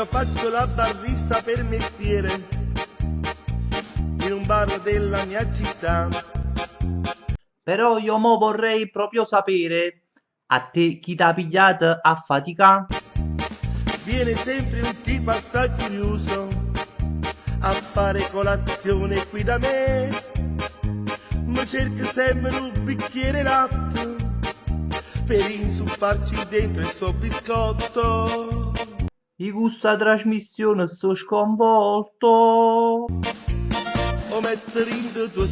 Io faccio la barista per mestiere in un bar della mia città. Però io mo vorrei proprio sapere, a te chi t'ha pigliato a fatica? Viene sempre un tipo assai curioso a fare colazione qui da me. Mi cerca sempre un bicchiere latte per insupparci dentro il suo biscotto. Di questa trasmissione sto sconvolto. O mettere in tutto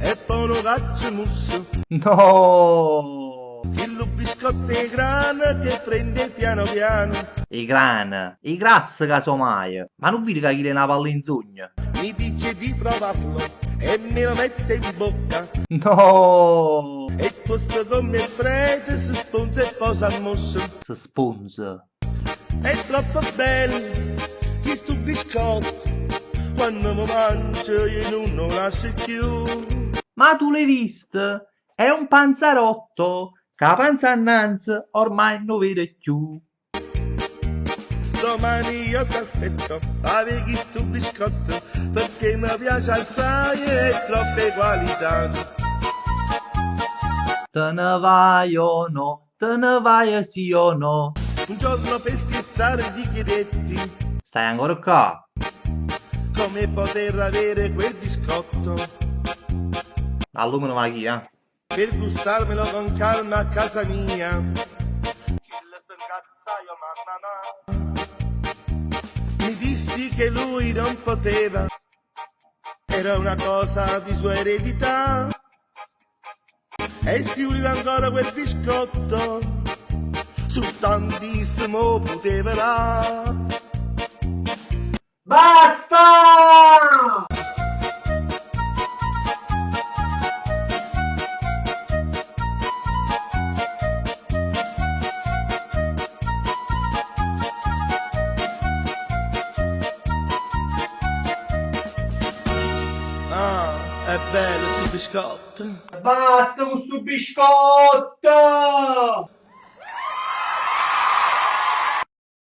e poi lo caccio musso. No! Il biscotto è grana che prende piano piano. I grass casomai. Ma non vedi che gli una palla in sogno? Mi dice di provarlo e me lo mette in bocca. No! E posto come il prete si sponza e poi s'ammossa. Si sponza. È troppo bello questo biscotto, quando mi mangio io non lo lascio più. Ma tu l'hai visto? È un panzarotto, che la panza annanzi ormai non vede più. Domani io ti aspetto, avevi sto biscotto, perché mi piace assai e troppe qualità. Te ne vai o no? Te ne vai sì o no? Un giorno per scherzare gli chiedetti Stai ancora qua? come poter avere quel biscotto, Allumino va chi, eh? per gustarmelo con calma a casa mia. S'il s'ingazza io mamma. Mi dissi che lui non poteva, era una cosa di sua eredità. E si voleva ancora quel biscotto, su tantissimo poteva là. Basta! Ah, è bello sto biscotto. Basta con sto biscotto!